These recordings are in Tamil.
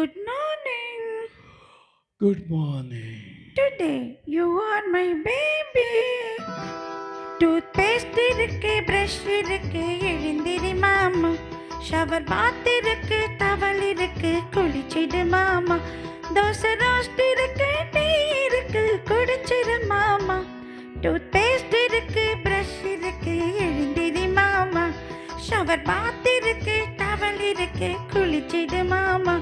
Good morning. Good morning. Today you are my baby. Toothpaste இருக்கு, பிரஷ் இருக்கு, எழுந்திரி மாமா. ஷவர் பாத் இருக்கு, டவல் இருக்கு, குளிச்சிடு மாமா. தோசை ரோஸ்ட் இருக்கு, டீ இருக்கு, குடிச்சிடு மாமா. டூத்பேஸ்ட் இருக்கு, பிரஷ் இருக்கு, எழுந்திரி மாமா. ஷவர் பாத் இருக்கு, டவல் இருக்கு, குளிச்சிடு மாமா.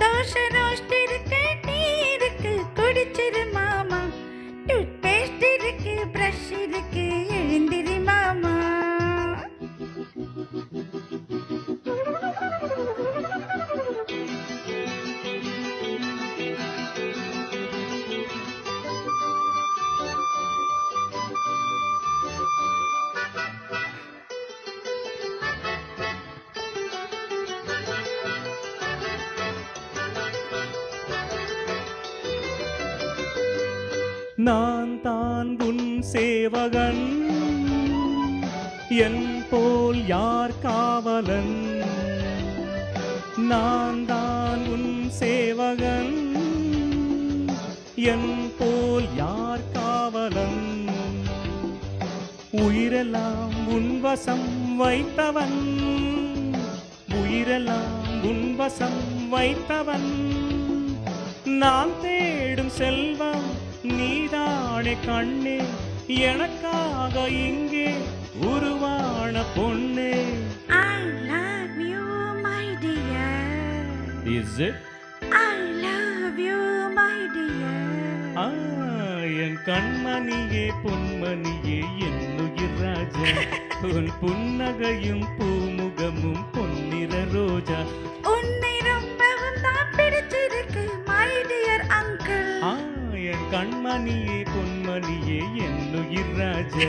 தோசை ரோஸ்ட் இருக்கு, டீ இருக்கு, குடிச்சிடு மாமா. டூத்பேஸ்ட் இருக்கு, பிரஷ் இருக்கு, எழுந்திரி மாமா. நான் தான் உன் சேவகன், என் போல் யார் காவலன். நான் தான் உன் சேவகன், என் போல் யார் காவலன். உயிரெல்லாம் உன் வசம் வைத்தவன், உயிரெல்லாம் உன் வசம் வைத்தவன். நான் தேடும் செல்வம் நீதானே கண்ணே, எனக்காக இங்கே உருவான பொண்ணே. I love you, my dear. Is it? I love you, my dear. என் கண்மணியே பொன்மணியே என்னுயிர் ராஜா, உன் புன்னகையும் பூமுகமும் பொன்னிற ரோஜா. உன்னை ரொம்பவும் தான் பிடிச்சிருக்கு, my dear uncle. என் கண்மணியே பொன்மணியே என்னுயிர் ராஜா,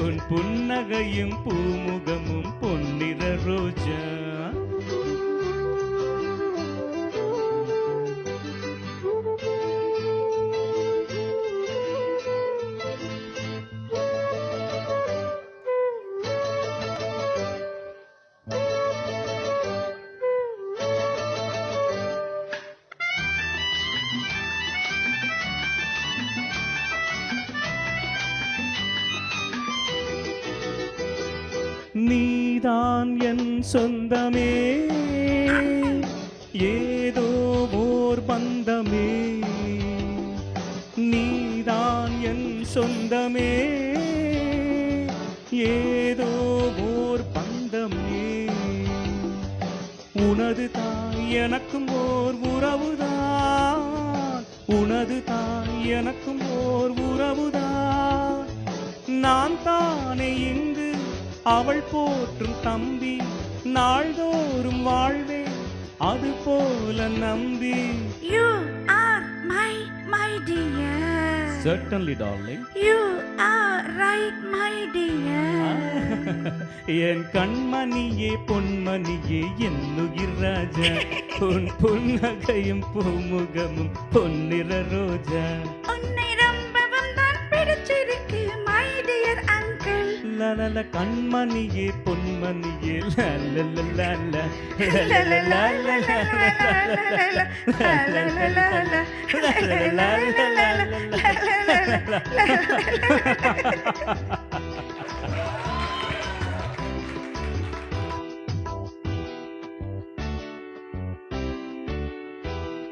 உன் புன்னகையும் பூமுகமும் பொன்னிற ரோஜா. நீதான் என் சொந்தமே, ஏதோ ஓர் பந்தமே. நீதான் என் சொந்தமே, ஏதோ ஓர் பந்தமே. உனது தாய் எனக்கும் ஓர் உறவுதான், உனது தாய் எனக்கும் ஓர் உறவுதான். நான் தானே இங்கு அவள் போற்றும் தம்பி, நாள்தோறும் வாழ்வே அது போல நம்பி. You are my dear. Certainly, darling. You are right, my dear. என் கண்மணியே பொன்மணியே என்னுயிர் ராஜா, உன் புன்னகையும் பூமுகமும் பொன்னிற ரோஜா. உன்னை ரொம்பவும் தான் பிடிச்சிருக்கு, my dear uncle. லலல கண்மணியே பொன்மணியே லலலலல லலலலல.